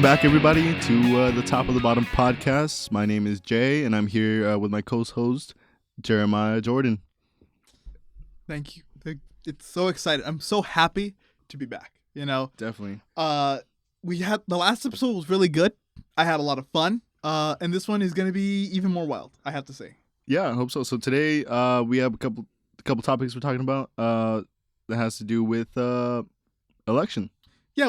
back, everybody, to the Top of the Bottom podcast. My name is Jay, and I'm here with my co-host, Jeremiah Jordan. Thank you. It's so excited. I'm so happy to be back. Definitely. We had the last episode was really good. I had a lot of fun. And this one is going to be even more wild, I have to say. Yeah, I hope so. So today, we have a couple topics we're talking about that has to do with election. Yeah,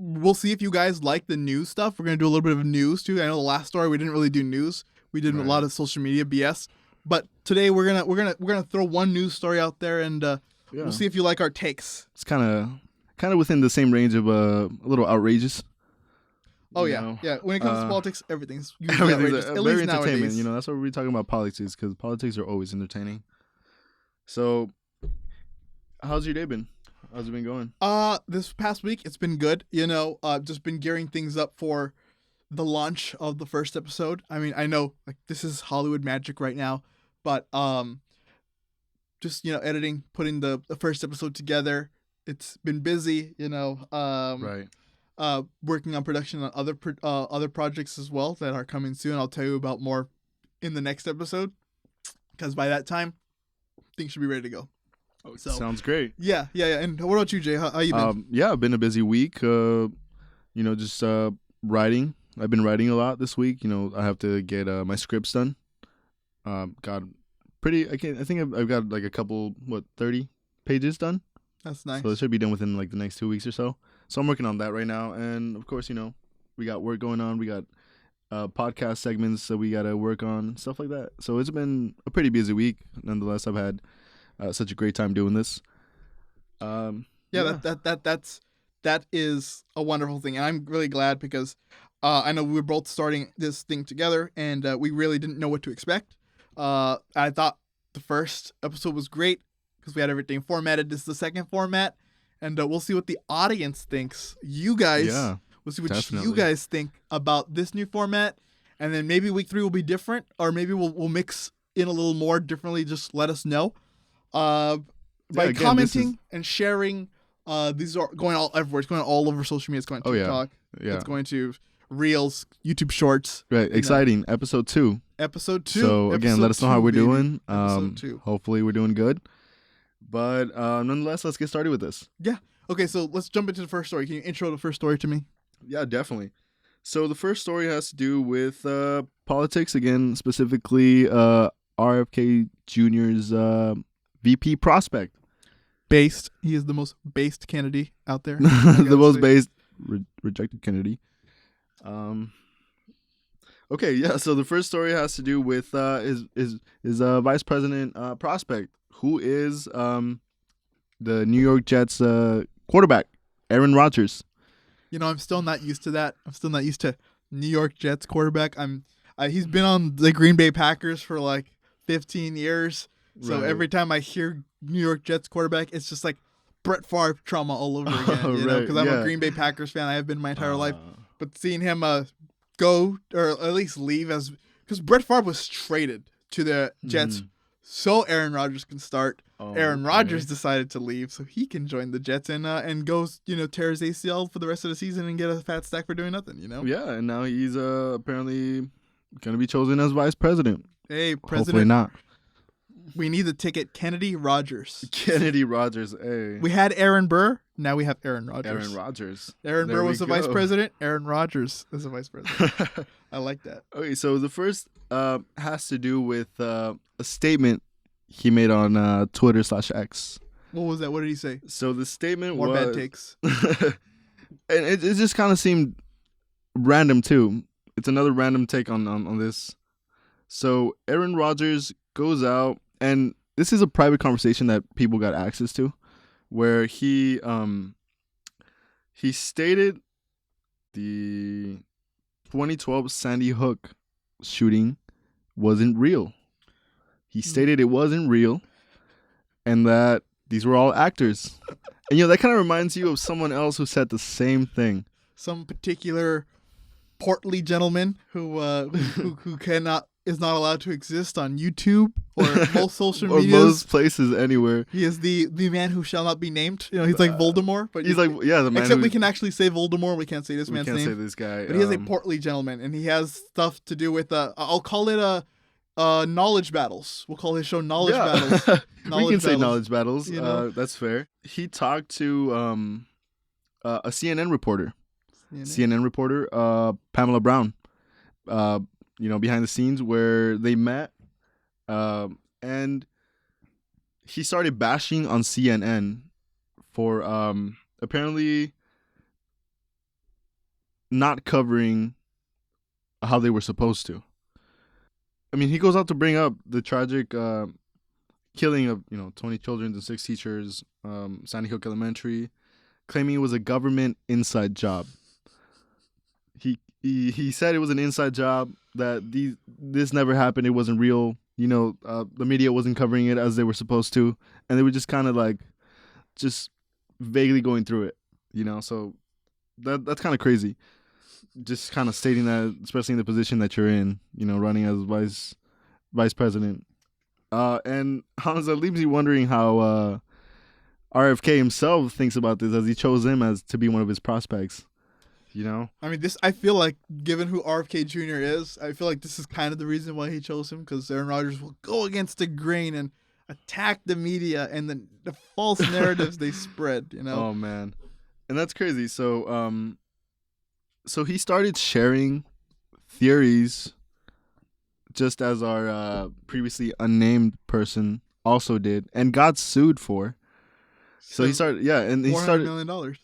we'll see if you guys like the news stuff. We're gonna do a little bit of news too. I know the last story we didn't really do news. We did a lot of social media BS. But today we're gonna throw one news story out there, and we'll see if you like our takes. It's kind of within the same range of a little outrageous. Oh yeah. When it comes to politics, everything's Everything's outrageous. At very least entertainment. nowadays. That's what we're talking about politics, because politics are always entertaining. So, how's your day been? How's it been going? This past week it's been good. Just been gearing things up for the launch of the first episode. I mean, I know this is Hollywood magic right now, but just editing, putting the first episode together. It's been busy. Right. Working on production on other projects as well that are coming soon. I'll tell you about more in the next episode, because by that time things should be ready to go. So, sounds great. Yeah. And what about you, Jay? How you been? Yeah, I've been a busy week. Just writing. I've been writing a lot this week. I have to get my scripts done. I think I've got like a couple 30 pages done. That's nice. So it should be done within like the next 2 weeks or so. So I'm working on that right now, and of course, we got work going on. We got podcast segments that we got to work on, stuff like that. So it's been a pretty busy week. Nonetheless, I've had such a great time doing this. That is a wonderful thing, and I'm really glad because I know we were both starting this thing together, and we really didn't know what to expect. I thought the first episode was great because we had everything formatted. This is the second format, and we'll see what the audience thinks. We'll see what you guys think about this new format, and then maybe week 3 will be different, or maybe we'll mix in a little more differently. Just let us know. By commenting and sharing. These are going all everywhere. It's going all over social media. It's going to TikTok. Yeah. It's going to Reels, YouTube Shorts. Right. Exciting. Episode 2. So again, let us know how we're doing. Episode 2. Hopefully we're doing good. But nonetheless, let's get started with this. Yeah. Okay, so let's jump into the first story. Can you intro the first story to me? Yeah, definitely. So the first story has to do with politics, again, specifically RFK Jr.'s VP prospect. Based. He is the most based Kennedy out there. The most based rejected Kennedy. Okay, yeah. So the first story has to do with his vice president prospect, who is the New York Jets quarterback, Aaron Rodgers. I'm still not used to that. I'm still not used to New York Jets quarterback. He's been on the Green Bay Packers for like 15 years. So every time I hear New York Jets quarterback, it's just like Brett Favre trauma all over again. Because I'm a Green Bay Packers fan. I have been my entire life. But seeing him go, or at least leave, because Brett Favre was traded to the Jets so Aaron Rodgers can start. Aaron Rodgers decided to leave so he can join the Jets and goes, tear his ACL for the rest of the season and get a fat stack for doing nothing, Yeah, and now he's apparently going to be chosen as vice president. Hey, president. Hopefully not. We need the ticket, Kennedy Rodgers. Kennedy Rodgers, hey. We had Aaron Burr. Now we have Aaron Rodgers. Aaron Burr was the vice president. Aaron Rodgers is the vice president. I like that. Okay, so the first has to do with a statement he made on Twitter/X. What was that? What did he say? So the statement More was... bad takes. And it just kind of seemed random, too. It's another random take on this. So Aaron Rodgers goes out, and this is a private conversation that people got access to, where he stated the 2012 Sandy Hook shooting wasn't real. He stated it wasn't real, and that these were all actors. And that kind of reminds you of someone else who said the same thing. Some particular portly gentleman who cannot is not allowed to exist on YouTube or most social or medias. most places anywhere. He is the man who shall not be named. You know, he's like Voldemort, but He's like, yeah, the man. except who, we can actually say Voldemort. We can't say this we man's can't name. say this guy. But he is a portly gentleman, and he has stuff to do with I'll call it knowledge battles. We'll call his show Knowledge Battles. We can say knowledge battles. You know? That's fair. He talked to a CNN reporter. CNN reporter, Pamela Brown. Behind the scenes where they met, and he started bashing on CNN for apparently not covering how they were supposed to. I mean, he goes out to bring up the tragic killing of 20 children and 6 teachers, Sandy Hook Elementary, claiming it was a government inside job. He said it was an inside job, that this never happened, it wasn't real. The media wasn't covering it as they were supposed to, and they were just kind of like just vaguely going through it. So that's kind of crazy. Just kind of stating that, especially in the position that you're in, running as vice president. And honestly, it leaves you wondering how RFK himself thinks about this, as he chose him as to be one of his prospects. I mean, I feel like, given who RFK Jr. is, I feel like this is kind of the reason why he chose him, because Aaron Rodgers will go against the grain and attack the media and the false narratives they spread, Oh, man. And that's crazy. So, so he started sharing theories, just as our previously unnamed person also did, and got sued for. So he started, and he started $400 million.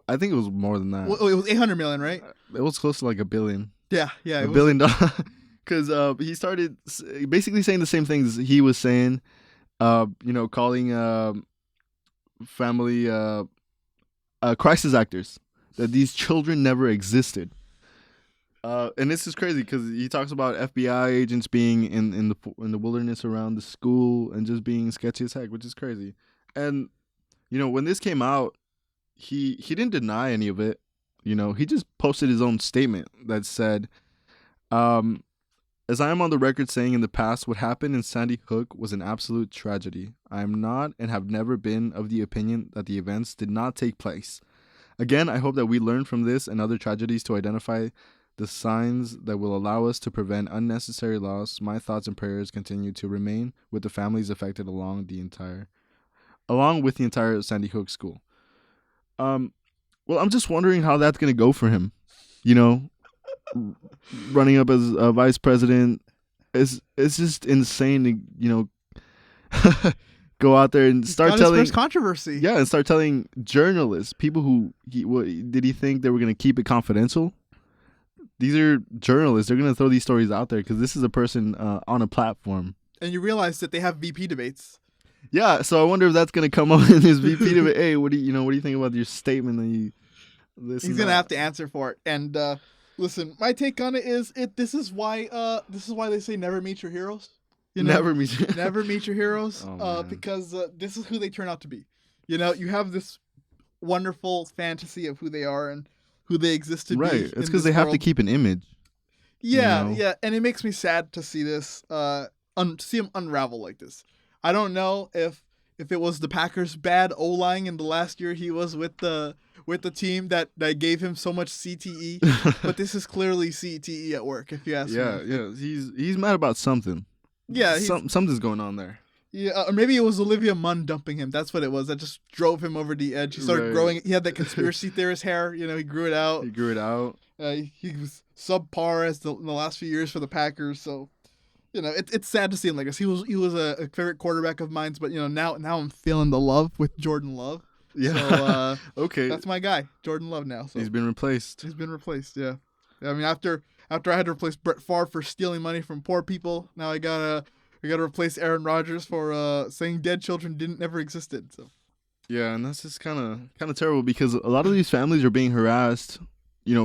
I think it was more than that. Well, it was $800 million, right? It was close to like $1 billion. Yeah, $1 billion. Because he started basically saying the same things he was saying, calling family crisis actors, that these children never existed. And this is crazy because he talks about FBI agents being in the wilderness around the school and just being sketchy as heck, which is crazy. And when this came out, he didn't deny any of it. He just posted his own statement that said, as I am on the record saying in the past, what happened in Sandy Hook was an absolute tragedy. I am not and have never been of the opinion that the events did not take place. Again, I hope that we learn from this and other tragedies to identify the signs that will allow us to prevent unnecessary loss. My thoughts and prayers continue to remain with the families affected along with the entire Sandy Hook school. Well, I'm just wondering how that's going to go for him. Running up as a vice president, it's just insane to, go out there and start telling his first controversy. Yeah, and start telling journalists, people who did he think they were going to keep it confidential? These are journalists. They're going to throw these stories out there because this is a person on a platform. And you realize that they have VP debates. Yeah, so I wonder if that's going to come up in his VP debate. Hey, what do you think about your statement that you? He's going to have to answer for it. And listen, my take on it is this is why they say never meet your heroes. Never meet your heroes. Oh, because this is who they turn out to be. You have this wonderful fantasy of who they are and who they exist to be. Right. It's because they have to keep an image. Yeah, yeah. And it makes me sad to see this, to see him unravel like this. I don't know if it was the Packers' bad O-line in the last year he was with the team that gave him so much CTE, but this is clearly CTE at work, if you ask me. Yeah. He's mad about something. Yeah, something's going on there. Yeah, or maybe it was Olivia Munn dumping him. That's what it was. That just drove him over the edge. He started growing. He had that conspiracy theorist hair. He grew it out. He was subpar in the last few years for the Packers. So, it's sad to see him like this. He was a favorite quarterback of mine, but now I'm feeling the love with Jordan Love. Yeah. So, okay. That's my guy, Jordan Love. Now, so he's been replaced. Yeah. I mean, after I had to replace Brett Favre for stealing money from poor people, now I gotta replace Aaron Rodgers for saying dead children never existed. So. Yeah, and that's just kind of terrible because a lot of these families are being harassed,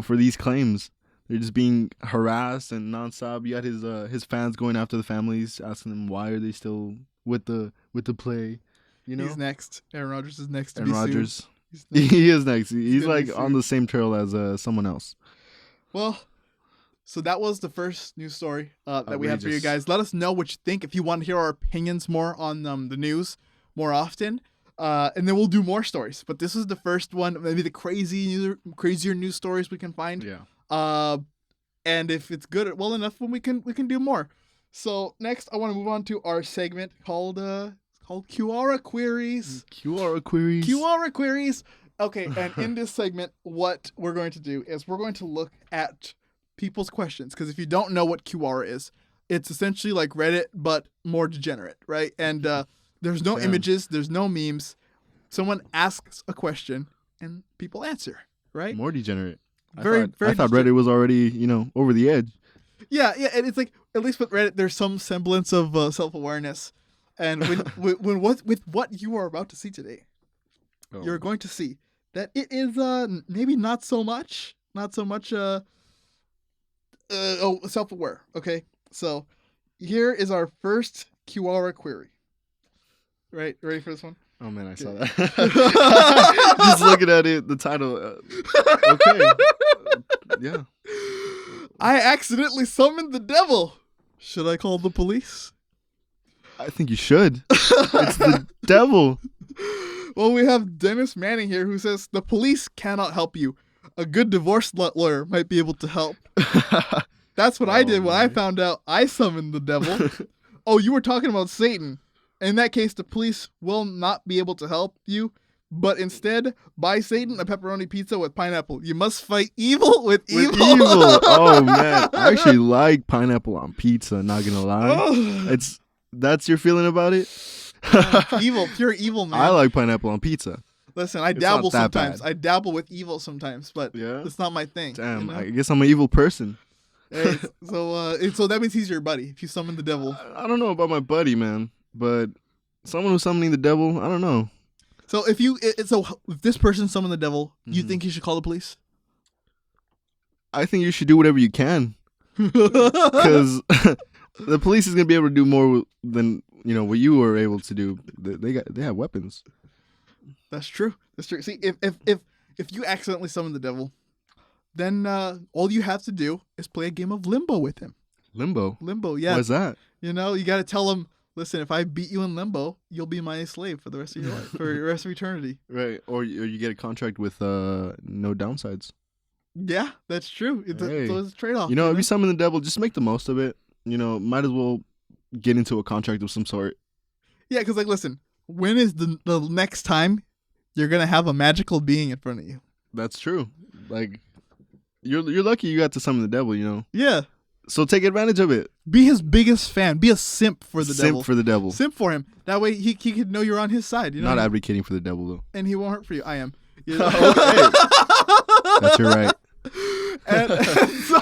for these claims. They're just being harassed and nonstop. You had his fans going after the families, asking them why are they still with the play. He's next. Aaron Rodgers is next to Aaron be Rodgers. sued. He is next. He's like on the same trail as someone else. Well, So that was the first news story that we had for you Outrageous. guys. Let us know what you think if you want to hear our opinions more on the news more often. And then we'll do more stories. But this is the first one, maybe the crazier news stories we can find. Yeah. And if it's good well enough, when we can do more. So next, I want to move on to our segment called QRA Queries. QRA queries. QRA Queries. Okay, and in this segment, what we're going to do is we're going to look at people's questions. Because if you don't know what QRA is, it's essentially like Reddit, but more degenerate, right? And there's no Damn. images, there's no memes. Someone asks a question, and people answer, right? More degenerate. I Very thought degenerate. Reddit was already, over the edge. Yeah, and it's like, at least with Reddit, there's some semblance of self-awareness. And when with what you are about to see today, Oh. you're going to see that it is maybe not so much self-aware. Okay, so here is our first QRA query. Right, ready for this one? Oh man, I saw that. Just looking at it, the title. Okay. Yeah. I accidentally summoned the devil. Should I call the police? I think you should. It's the devil. Well, we have Dennis Manning here who says the police cannot help you. A good divorce lawyer might be able to help. That's what I did when I man. found out I summoned the devil. Oh, you were talking about Satan. In that case, the police will not be able to help you, but instead, buy Satan a pepperoni pizza with pineapple. You must fight evil with With evil. evil. Oh man, I actually like pineapple on pizza. Not gonna lie, Oh, that's your feeling about it. evil, pure evil, man. I like pineapple on pizza. Listen, I It's dabble not that sometimes. bad. I dabble with evil sometimes, but Yeah. it's not my thing. Damn, you know? I guess I'm an evil person. Hey, so that means he's your buddy if you summon the devil. I don't know about my buddy, man, but someone who's summoning the devil, I don't know. So if this person summoned the devil, you Mhm. think you should call the police? I think you should do whatever you can, because the police is gonna be able to do more than what you were able to do. They have weapons. That's true. That's true. See, if you accidentally summon the devil, then all you have to do is play a game of limbo with him. Limbo. Limbo, yeah. What's that? You got to tell him, listen, if I beat you in limbo, you'll be my slave for the rest of your life, for the rest of eternity. Right, or you get a contract with no downsides. Yeah, that's true. Hey. So it's a trade-off. If you summon the devil, just make the most of it. Might as well get into a contract of some sort. Yeah, because listen, when is the next time you're gonna have a magical being in front of you? That's true. Like, you're lucky you got to summon the devil. Yeah, So take advantage of it. be his biggest fan. Be a simp for the Simp devil. for the devil. Simp for him. That way he could know you're on his side. Not advocating for the devil though. and he won't hurt for you. I am. You That's your right. And so,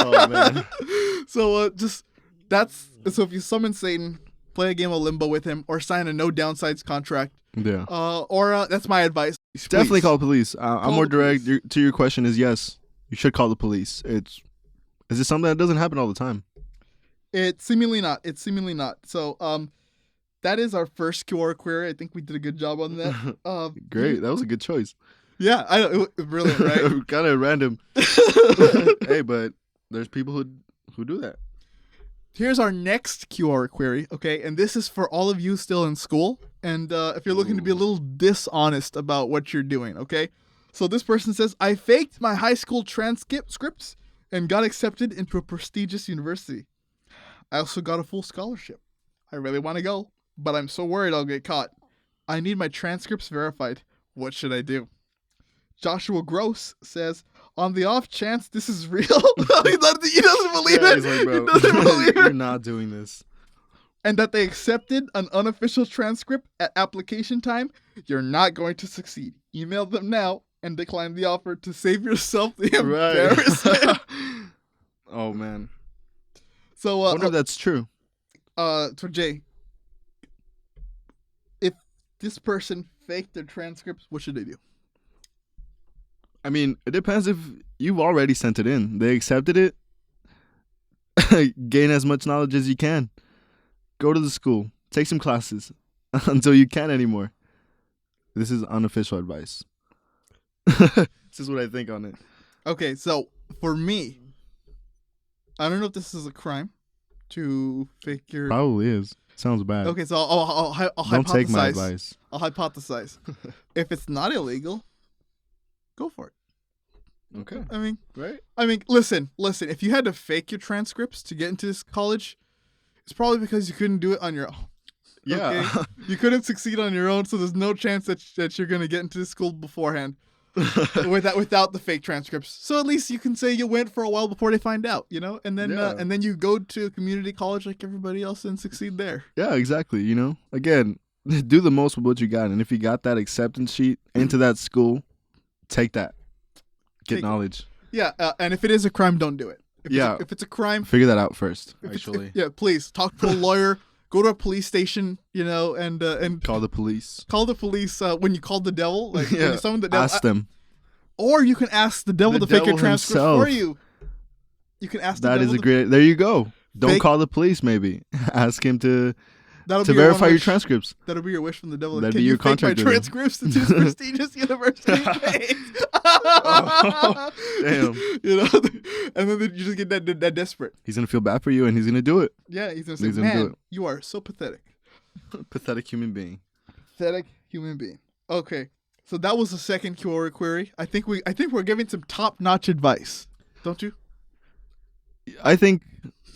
Oh man. so so if you summon Satan, play a game of limbo with him, or sign a no downsides contract. Yeah. Or that's my advice. Definitely Please. call the police. I'm Call more the direct. police. To your question is yes. You should call the police. Is it something that doesn't happen all the time? It's seemingly not. So that is our first QR query. I think we did a good job on that. Great. That was a good choice. Yeah, I know. It was brilliant, right? Kind of random. Hey, but there's people who do that. Here's our next QR query, okay? And this is for all of you still in school, and if you're looking to be a little dishonest about what you're doing, okay? So this person says, I faked my high school transcripts and got accepted into a prestigious university. I also got a full scholarship. I really want to go, but I'm so worried I'll get caught. I need my transcripts verified. What should I do? Joshua Gross says, on the off chance this is real, he doesn't believe Yeah, it. he's like, bro, He doesn't believe it. you're not doing this. And that they accepted an unofficial transcript at application time, you're not going to succeed. Email them now and decline the offer to save yourself the embarrassment. Right. Oh man. So, I wonder if that's true. so Jay, if this person faked their transcripts, what should they do? I mean, it depends if you've already sent it in. They accepted it. Gain as much knowledge as you can. Go to the school. Take some classes until you can't anymore. This is unofficial advice. This is what I think on it. Okay, so for me, I don't know if this is a crime to fake your. Probably is. Sounds bad. Okay, so I'll hypothesize. Don't take my advice. I'll hypothesize. If it's not illegal, go for it. Okay. Right? Listen. If you had to fake your transcripts to get into this college, it's probably because you couldn't do it on your own. Yeah. Okay? You couldn't succeed on your own, so there's no chance that you're going to get into this school beforehand without the fake transcripts. So at least you can say you went for a while before they find out, you know? And then you go to community college like everybody else and succeed there. Yeah, exactly. You know, again, do the most with what you got. And if you got that acceptance sheet into that school, take that. Get knowledge. Yeah, and if it is a crime, don't do it. If it's a crime, figure that out first. Actually, please talk to a lawyer. Go to a police station, you know, and call the police. Call the police when you call the devil. Like when you summon the devil. Ask them. Or you can ask the devil to fake your transcript for you. You can ask the devil. That is a great. There you go. Don't call the police. Maybe ask him to That'll verify your transcripts. That'll be your wish from the devil. That'd be your contract. Fake my transcripts into this prestigious university. Oh, damn. You know, and then you just get that desperate. He's gonna feel bad for you, and he's gonna do it. Yeah, he's gonna say, "Man, you are so pathetic." Pathetic human being. Pathetic human being. Okay, so that was the second Quora query. I think we're giving some top-notch advice, don't you? I think,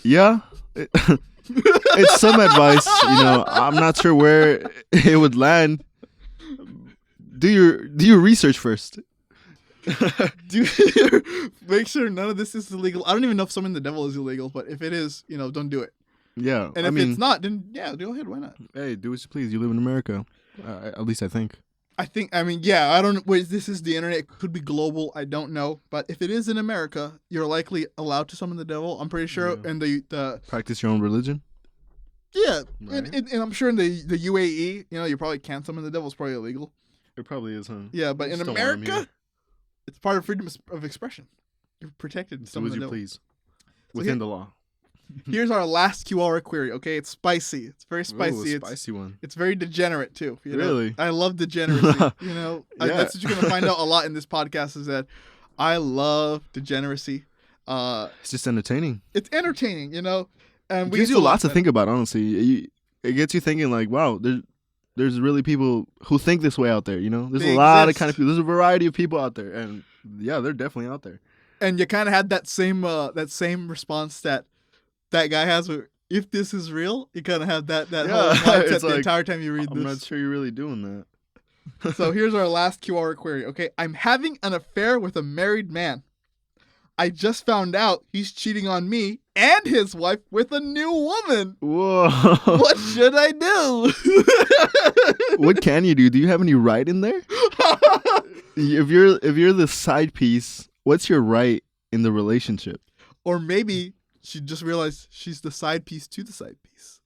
yeah. It's some advice, you know. I'm not sure where it would land. Do your research first. Make sure none of this is illegal. I don't even know if summoning the devil is illegal, but if it is, you know, don't do it. Yeah, and if it's not, then yeah, go ahead. Why not? Hey, do what you please. You live in America, at least I think. I don't know. Wait, this is the internet. It could be global. I don't know. But if it is in America, you're likely allowed to summon the devil. I'm pretty sure. Yeah. And the practice your own religion. Yeah, right. and I'm sure in the UAE, you know, you probably can't summon the devil. It's probably illegal. It probably is, huh? Yeah, but in America, it's part of freedom of expression. You're protected. Do as you please. Within the law. Here's our last QR query. Okay, it's spicy. It's very spicy. Ooh, spicy one. It's very degenerate too. You know? Really? I love degeneracy. You know, that's what you're gonna find out a lot in this podcast is that I love degeneracy. It's just entertaining. It's entertaining. You know, and it gives you a lot to think about. Honestly, it gets you thinking like, wow, there's really people who think this way out there. You know, there's a lot of kind of people. There's a variety of people out there, and yeah, they're definitely out there. And you kind of had that same response that guy has. If this is real, you kind of have that whole mindset the entire time you read this. I'm not sure you're really doing that. So here's our last QR query. Okay, I'm having an affair with a married man. I just found out he's cheating on me and his wife with a new woman. Whoa. What should I do? What can you do? Do you have any right in there? If you're the side piece, what's your right in the relationship? Or maybe she just realized she's the side piece to the side piece.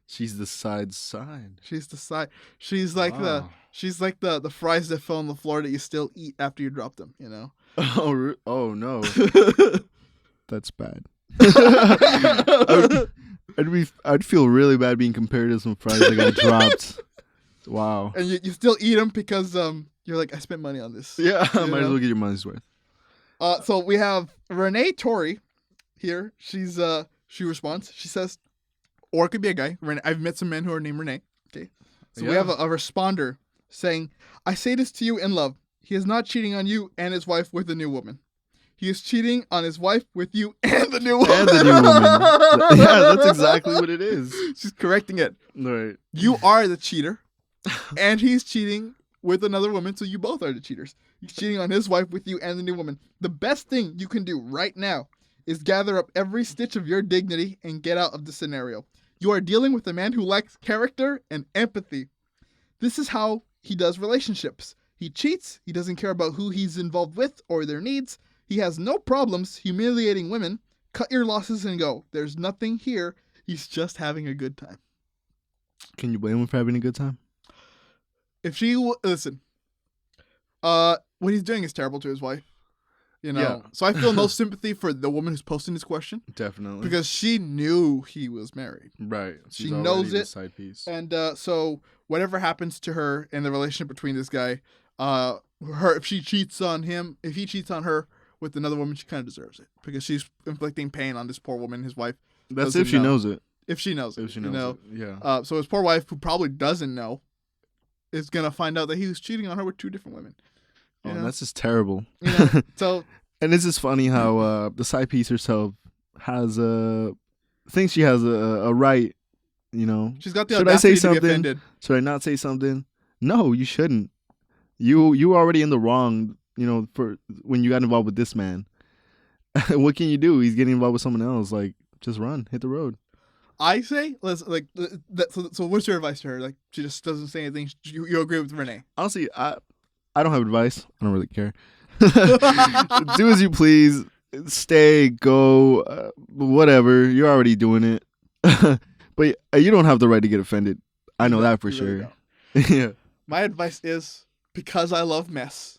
She's the side. She's the side. She's like the fries that fell on the floor that you still eat after you drop them, you know? Oh no. That's bad. I'd feel really bad being compared to some fries that got dropped. Wow. And you still eat them because you're like, I spent money on this. Yeah, might as well get your money's worth. So we have Renee Torrey here. She responds. She says, or it could be a guy. I've met some men who are named Renee. Okay. So we have a responder saying, I say this to you in love. He is not cheating on you and his wife with a new woman. He is cheating on his wife with you and the new woman. And the new woman. Yeah, that's exactly what it is. She's correcting it. Right. You are the cheater, and he's cheating with another woman, so you both are the cheaters. He's cheating on his wife with you and the new woman. The best thing you can do right now is gather up every stitch of your dignity and get out of the scenario. You are dealing with a man who lacks character and empathy. This is how he does relationships. He cheats. He doesn't care about who he's involved with or their needs. He has no problems humiliating women. Cut your losses and go. There's nothing here. He's just having a good time. Can you blame him for having a good time? If she listen, what he's doing is terrible to his wife. You know, yeah. So I feel no sympathy for the woman who's posting this question. Definitely, because she knew he was married. Right, she knows it. Side piece. And so whatever happens to her in the relationship between this guy, if he cheats on him, with another woman, she kind of deserves it because she's inflicting pain on this poor woman, his wife. That's doesn't if she know. knows it. If she knows it. If she knows it. Yeah. So his poor wife, who probably doesn't know, is going to find out that he was cheating on her with 2 different women. Oh, that's just terrible. So, and it's just funny how the side piece herself has thinks she has a right, she's got the should I say audacity to be something? offended. Should I not say something? No, you shouldn't. You were already in the wrong, for when you got involved with this man. What can you do? He's getting involved with someone else. Like, just run, hit the road. I say, so what's your advice to her? Like, she just doesn't say anything. You agree with Renee? Honestly, I don't have advice. I don't really care. Do as you please. Stay, go, whatever. You're already doing it. But you don't have the right to get offended. I know that for sure. Yeah. My advice is, because I love mess,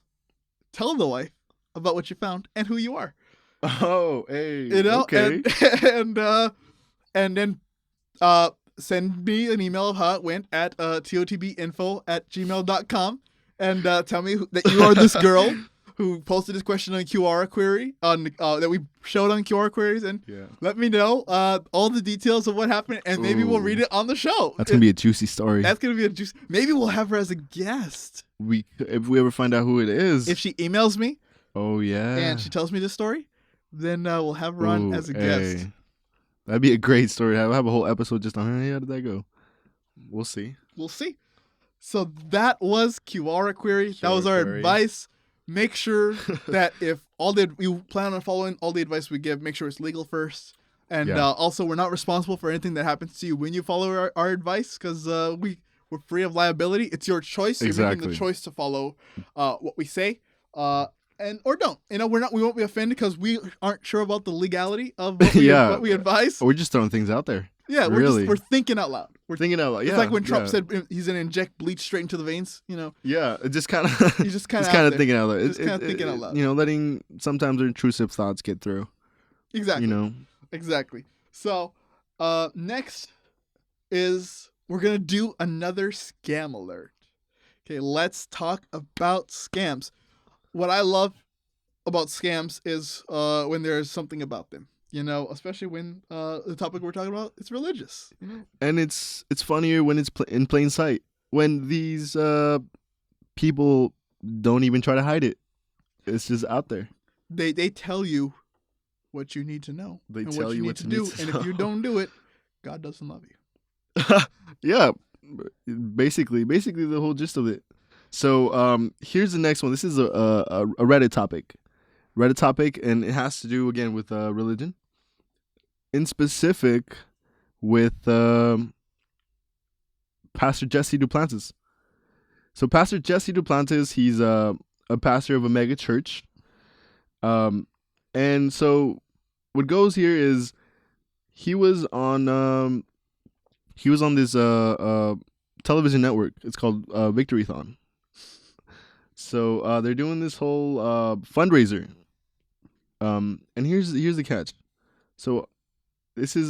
tell the wife about what you found and who you are. Oh, hey. Okay. And then send me an email of how it went at totbinfo@gmail.com and tell me that you are this girl who posted this question on QR query that we showed on QR queries, and let me know all the details of what happened, and maybe we'll read it on the show. That's gonna be a juicy story. That's gonna be a juicy. Maybe we'll have her as a guest. If we ever find out who it is. If she emails me. Oh yeah. And she tells me this story, then we'll have her on as a guest. That'd be a great story. I'll have a whole episode just on how did that go. We'll see. So that was QR query. That was our advice. Make sure that if you plan on following all the advice we give, make sure it's legal first. And also, we're not responsible for anything that happens to you when you follow our advice, because we're free of liability. It's your choice. Exactly. You're making the choice to follow what we say. Or don't. We won't be offended because we aren't sure about the legality of what we advise. We're just throwing things out there. Yeah, we're thinking out loud. We're thinking out loud. Yeah, it's like when Trump said he's gonna inject bleach straight into the veins. Yeah, it just kind of. He's just kind of thinking out loud. Just kind of thinking out loud. Letting sometimes our intrusive thoughts get through. Exactly. Exactly. So, next is we're gonna do another scam alert. Okay, let's talk about scams. What I love about scams is when there's something about them. Especially when the topic we're talking about is religious. And it's funnier when it's in plain sight. When these people don't even try to hide it. It's just out there. They tell you what you need to know. They tell you what you need to do. And if you don't do it, God doesn't love you. Yeah. Basically the whole gist of it. So here's the next one. This is a Reddit topic. And it has to do again with religion, in specific with Pastor Jesse Duplantis. So Pastor Jesse Duplantis, he's a pastor of a mega church, and so what goes here is he was on this television network. It's called Victorython. So they're doing this whole fundraiser. And here's the catch. So this is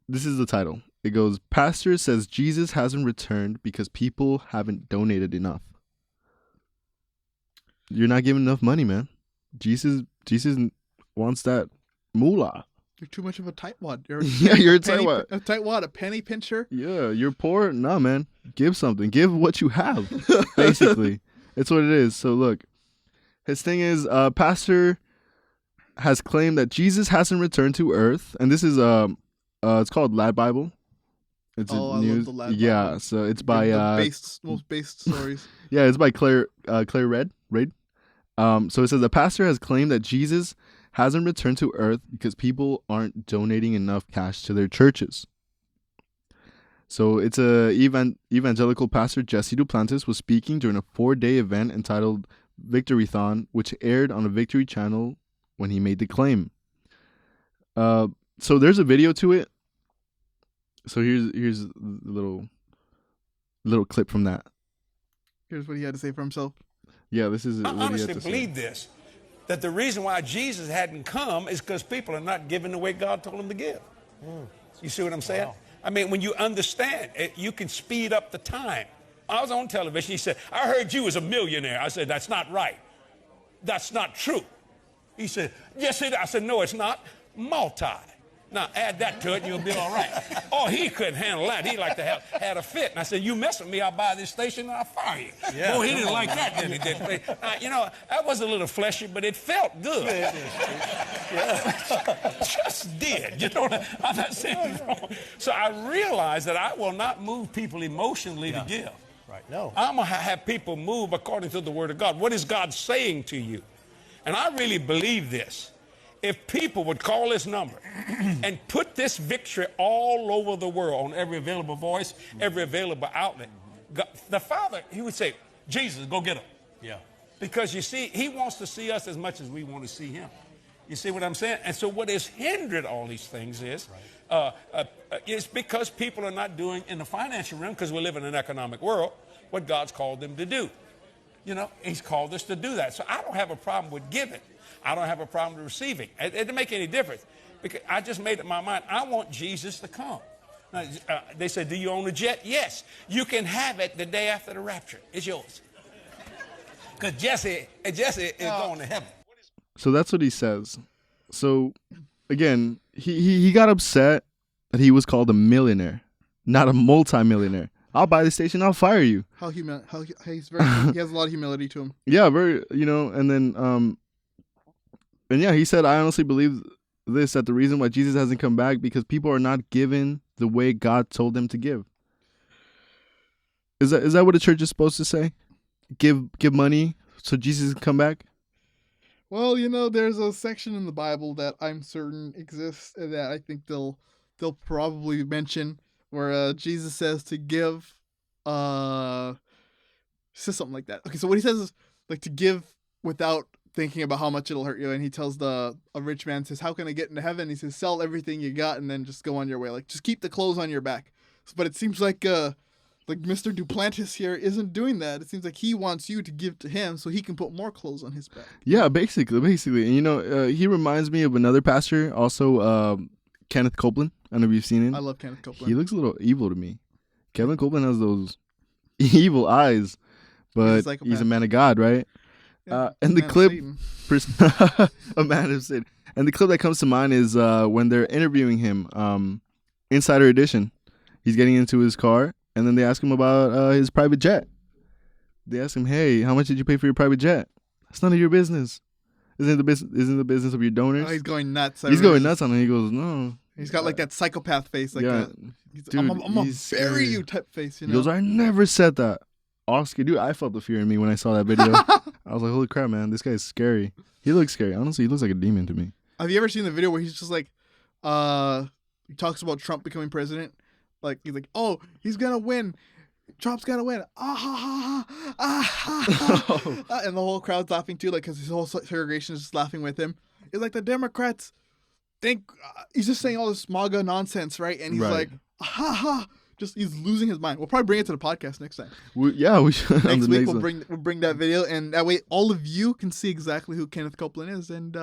this is the title. It goes, Pastor says Jesus hasn't returned because people haven't donated enough. You're not giving enough money, man. Jesus wants that moolah. You're too much of a tightwad. You're a tightwad. A tightwad, a penny pincher. Yeah, you're poor. Nah, man. Give something. Give what you have. Basically, it's what it is. So look, his thing is, Pastor has claimed that Jesus hasn't returned to Earth, and this is it's called Lad Bible. It's I love the Lad Bible. Yeah, so it's by most based stories. Yeah, it's by Claire Raid. So it says the pastor has claimed that Jesus hasn't returned to Earth because people aren't donating enough cash to their churches. So it's evangelical pastor Jesse Duplantis was speaking during a 4-day event entitled Victorython, which aired on a Victory channel when he made the claim. So there's a video to it. So here's a little clip from that. Here's what he had to say for himself. Yeah, this is I what he had honestly to say. believe this, that the reason why Jesus hadn't come is because people are not giving the way God told them to give. You see what I'm saying? Wow. I mean, when you understand it, you can speed up the time. I was on television. He said, I heard you was a millionaire. I said, that's not right. That's not true. He said, yes, it is. I said, no, it's not. Multi. Now, add that to it and you'll be all right. Oh, he couldn't handle that. He like to have had a fit. And I said, you mess with me, I'll buy this station and I'll fire you. Yeah, Boy, he didn't like that, did he? You know, that was a little fleshy, but it felt good. Just did. You know, I'm not saying it's wrong. So I realized that I will not move people emotionally to give. Right. No. I'm going to have people move according to the Word of God. What is God saying to you? And I really believe this. If people would call this number and put this victory all over the world on every available voice, every available outlet, God, the Father, he would say, Jesus, go get him. Yeah. Because you see, he wants to see us as much as we want to see him. You see what I'm saying? And so what has hindered all these things is, it's because people are not doing in the financial realm, because we live in an economic world, what God's called them to do. You know, he's called us to do that. So I don't have a problem with giving. I don't have a problem with receiving. It doesn't make any difference. Because I just made up my mind. I want Jesus to come. Now, they said, do you own a jet? Yes. You can have it the day after the rapture. It's yours. Because Jesse is going to heaven. So that's what he says. So, again, he got upset that he was called a millionaire, not a multimillionaire. I'll buy the station, I'll fire you. He has a lot of humility to him. Yeah, very, you know, and then, and yeah, he said, I honestly believe this, that the reason why Jesus hasn't come back, because people are not given the way God told them to give. Is that what a church is supposed to say? Give money so Jesus can come back? Well, you know, there's a section in the Bible that I'm certain exists and that I think they'll probably mention where Jesus says to give, says something like that. Okay, so what he says is like to give without thinking about how much it'll hurt you. And he tells a rich man, says, how can I get into heaven? He says, sell everything you got and then just go on your way. Like, just keep the clothes on your back. But it seems like Mr. Duplantis here isn't doing that. It seems like he wants you to give to him so he can put more clothes on his back. Yeah, basically. And, you know, he reminds me of another pastor, also Kenneth Copeland. I don't know if you've seen him. I love Kenneth Copeland. He looks a little evil to me. Kevin Copeland has those evil eyes, but he's a man of God, right? Yeah, and the clip, a man of Satan. And the clip that comes to mind is when they're interviewing him, Insider Edition. He's getting into his car, and then they ask him about his private jet. They ask him, "Hey, how much did you pay for your private jet?" That's none of your business. Isn't the business of your donors? Oh, he's going nuts. He's going nuts on it. He goes, "No." He's got like that psychopath face, like yeah, dude, I'm gonna bury you type face. You know? He goes, "I never said that." Oscar, dude, I felt the fear in me when I saw that video. I was like, holy crap, man, this guy's scary. He looks scary. Honestly, he looks like a demon to me. Have you ever seen the video where he's just like, he talks about Trump becoming president? Like, he's like, oh, he's going to win. Trump's going to win. Ah, ha, ha, ha, ah, ha, ha. And the whole crowd's laughing too, like, because his whole congregation is just laughing with him. It's like the Democrats think, he's just saying all this MAGA nonsense, right? And he's like, ha, ha. Just he's losing his mind. We'll probably bring it to the podcast next time. We should. Next week we'll bring that video, and that way all of you can see exactly who Kenneth Copeland is, and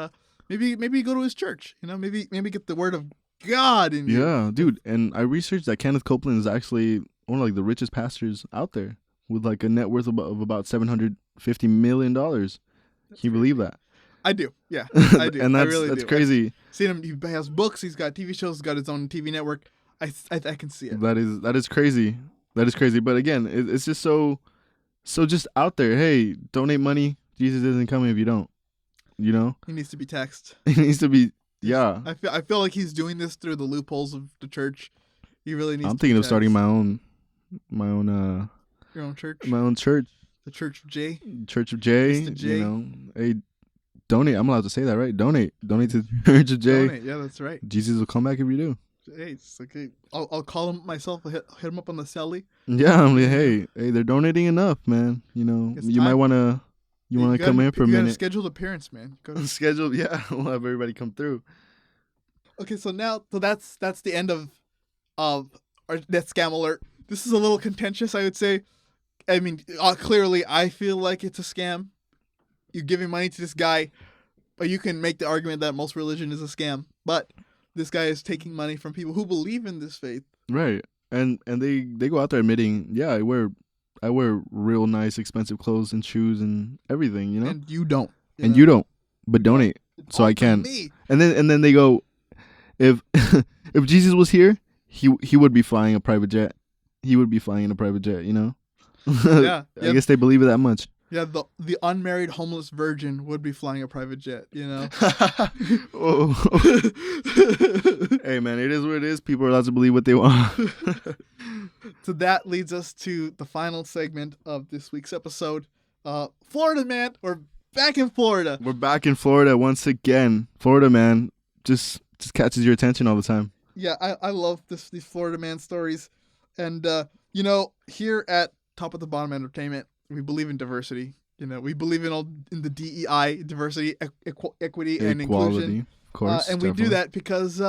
maybe go to his church. You know, maybe get the word of God in you. Yeah, dude. And I researched that Kenneth Copeland is actually one of like the richest pastors out there, with like a net worth of about $750 million. Can you believe that? I do. Yeah, I do. And I really that's do. crazy. I've seen him. He has books. He's got TV shows. He's got his own TV network. I can see it. That is crazy. That is crazy. But again, it's just so just out there. Hey, donate money. Jesus isn't coming if you don't. You know? He needs to be taxed. He needs to be. Yeah. I feel like he's doing this through the loopholes of the church. He really needs. I'm thinking of starting my own. Your own church. My own church. The Church of J. Church of J. Mr. J. You know, hey, donate. I'm allowed to say that, right? Donate to the Church of J. Donate. Yeah, that's right. Jesus will come back if you do. Hey, it's okay. I'll call him myself. I'll hit him up on the celly. Yeah, I'm like, hey, they're donating enough, man. You know, you might wanna come in for a minute. You got a scheduled appearance, man. Scheduled, yeah. We'll have everybody come through. Okay, so that's the end of our that scam alert. This is a little contentious, I would say. I mean, clearly, I feel like it's a scam. You're giving money to this guy, but you can make the argument that most religion is a scam, but this guy is taking money from people who believe in this faith. Right. And they go out there admitting, yeah, I wear real nice expensive clothes and shoes and everything, you know? And you don't. And know? you don't, but donate. It's So I all for can. me. And then they go, if if Jesus was here, he would be flying a private jet. He would be flying in a private jet, you know? Yeah, I yeah. guess they believe it that much. Yeah, the unmarried homeless virgin would be flying a private jet, you know? Oh. Hey, man, it is what it is. People are allowed to believe what they want. So that leads us to the final segment of this week's episode. Florida man, we're back in Florida. We're back in Florida once again. Florida man just catches your attention all the time. Yeah, I love these Florida man stories. And, you know, here at Top of the Bottom Entertainment, we believe in diversity. You know, we believe in the DEI, diversity, equity, and inclusion. Of course. And we do definitely. that because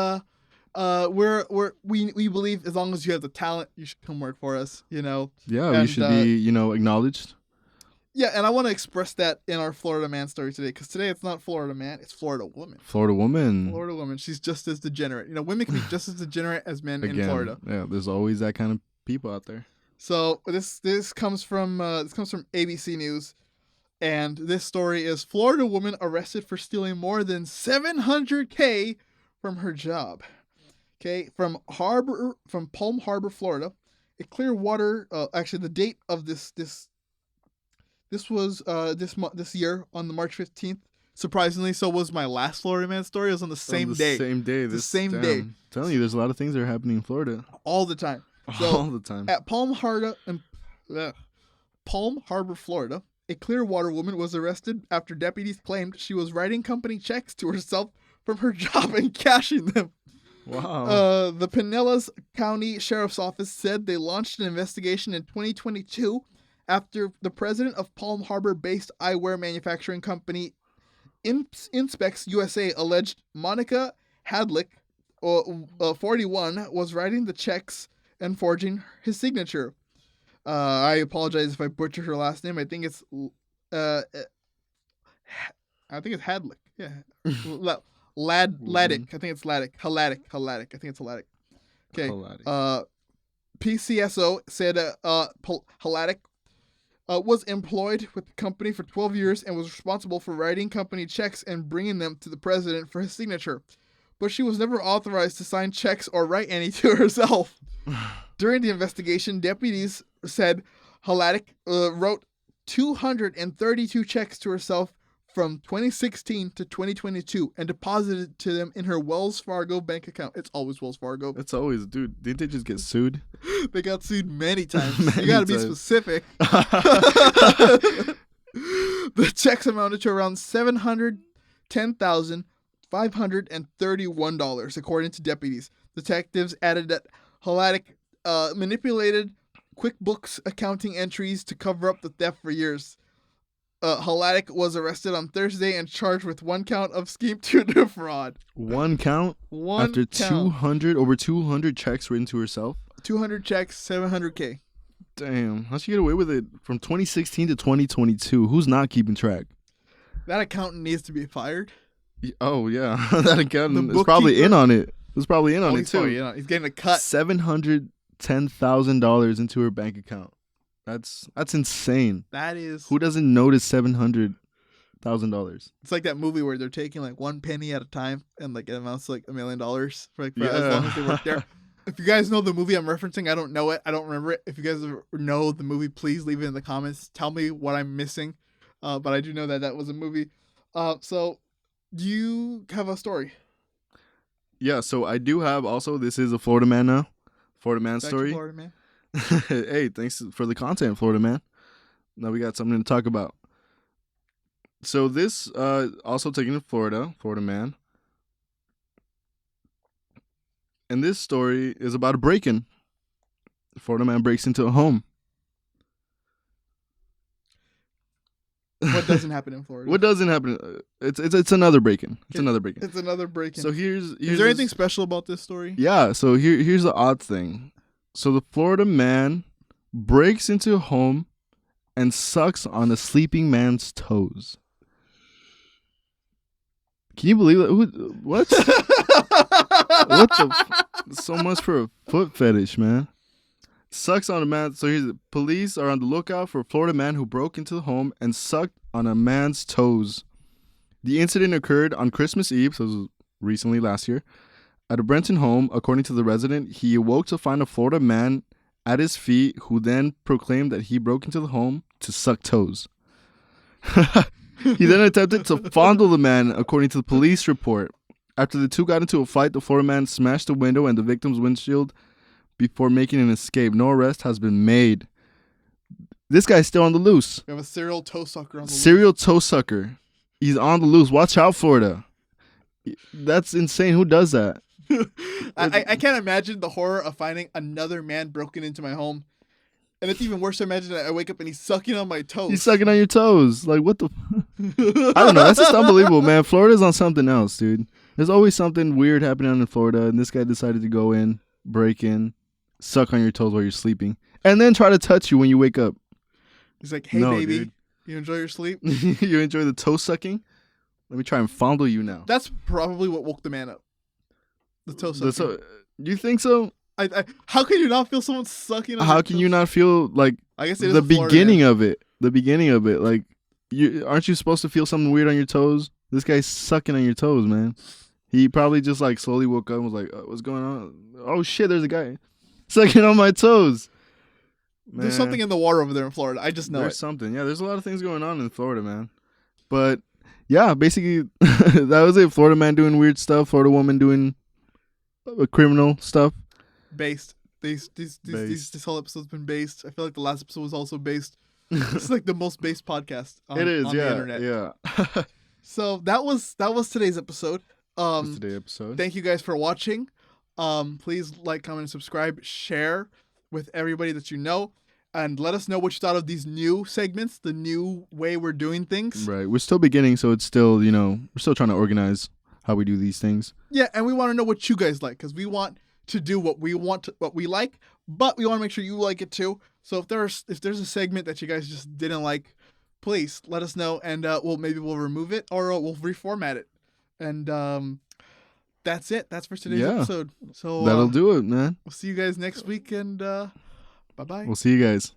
we believe as long as you have the talent, you should come work for us. You know. Yeah, And, we should be, acknowledged. Yeah, and I want to express that in our Florida man story today, because today it's not Florida man, it's Florida woman. Florida woman. Florida woman, she's just as degenerate. You know, women can be just as degenerate as men in Florida. Yeah, there's always that kind of people out there. So this comes from ABC News, and this story is Florida woman arrested for stealing more than $700K from her job. Okay, from Palm Harbor, Florida, a Clearwater. Actually, the date of this was this year on the March 15th. Surprisingly, so was my last Florida man story. It was on the same day. Same day. The same day. I'm telling you, there's a lot of things that are happening in Florida All the time. So, all the time. At Palm Harbor, Florida, a Clearwater woman was arrested after deputies claimed she was writing company checks to herself from her job and cashing them. Wow. The Pinellas County Sheriff's Office said they launched an investigation in 2022 after the president of Palm Harbor-based eyewear manufacturing company Inspex USA alleged Monica Hadlick, 41, was writing the checks and forging his signature. I apologize if I butcher her last name. I think it's Hadlick. Yeah. Laddick. I think it's Laddick. Haladic. I think it's Haladic. Okay. Haladic. PCSO said Haladic was employed with the company for 12 years and was responsible for writing company checks and bringing them to the president for his signature. But she was never authorized to sign checks or write any to herself. During the investigation, deputies said Haladic wrote 232 checks to herself from 2016 to 2022 and deposited to them in her Wells Fargo bank account. It's always Wells Fargo. It's always, dude. Didn't they just get sued? They got sued many times. Many You gotta be times. specific. The checks amounted to around $710,531, according to deputies. Detectives added that Haladic manipulated QuickBooks accounting entries to cover up the theft for years. Haladic was arrested on Thursday and charged with one count of scheme to defraud. One count? One After count. over 200 checks written to herself? 200 checks, $700K. Damn. How'd she get away with it from 2016 to 2022? Who's not keeping track? That accountant needs to be fired. Oh, yeah. That accountant The is probably bookkeeper? in on it. Was probably in on it, He's too. probably, you know, he's getting a cut. $710,000 into her bank account. That's insane. That is. Who doesn't notice $700,000? It's like that movie where they're taking like one penny at a time and like it amounts to like $1 million for as long as they work there. If you guys know the movie I'm referencing, I don't know it. I don't remember it. If you guys know the movie, please leave it in the comments. Tell me what I'm missing. But I do know that was a movie. So do you have a story? Yeah, so I do have also, this is a Florida man now. Florida man Back to story. Florida, man. Hey, thanks for the content, Florida man. Now we got something to talk about. So this also taken in Florida man. And this story is about a break-in. Florida man breaks into a home. What doesn't happen in Florida? What doesn't happen? It's another break-in. It's another break-in. It's another break-in. So here's is there anything special about this story? Yeah, so here's the odd thing. So the Florida man breaks into a home and sucks on a sleeping man's toes. Can you believe that? What? What so much for a foot fetish, man. Sucks on a man. So here's police are on the lookout for a Florida man who broke into the home and sucked on a man's toes. The incident occurred on Christmas Eve, so it was recently last year, at a Brenton home. According to the resident, he awoke to find a Florida man at his feet who then proclaimed that he broke into the home to suck toes. He then attempted to fondle the man, according to the police report. After the two got into a fight, the Florida man smashed the window and the victim's windshield before making an escape. No arrest has been made. This guy's still on the loose. We have a serial toe sucker on the Serial toe sucker. He's on the loose. Watch out, Florida. That's insane. Who does that? I can't imagine the horror of finding another man broken into my home. And it's even worse to imagine that I wake up and he's sucking on my toes. He's sucking on your toes. Like, what the... I don't know. That's just unbelievable, man. Florida's on something else, dude. There's always something weird happening in Florida, and this guy decided to go in, break in, suck on your toes while you're sleeping, and then try to touch you when you wake up. He's like, hey, No, baby, dude. you enjoy your sleep? You enjoy the toe sucking? Let me try and fondle you now. That's probably what woke the man up. The toe sucking. You think so? How can you not feel someone sucking on How your can toes? you not feel like I guess it is the a Florida beginning man. of it? The beginning of it, like, aren't you supposed to feel something weird on your toes? This guy's sucking on your toes, man. He probably just like slowly woke up and was like, "What's going on? Oh shit, there's a guy sucking on my toes." Man, There's something in the water over there in Florida. I just know there's it. something. Yeah, there's a lot of things going on in Florida, man. But yeah, basically that was it. Florida man doing weird stuff. Florida woman doing criminal stuff. Based. This whole episode's been based. I feel like the last episode was also based. It's like the most based podcast on, It is, on yeah, the internet. yeah. So that was today's episode. That's today's episode. Thank you guys for watching. Please like, comment, and subscribe. Share with everybody that you know. And let us know what you thought of these new segments, the new way we're doing things. Right, we're still beginning, so it's still, we're still trying to organize how we do these things. Yeah, and we want to know what you guys like, because we want to do what we like, but we want to make sure you like it too. So if there's a segment that you guys just didn't like, please let us know, and we'll remove it or we'll reformat it. And that's it. That's for today's episode. So That'll do it, man. we'll see you guys next week, and bye bye. We'll see you guys.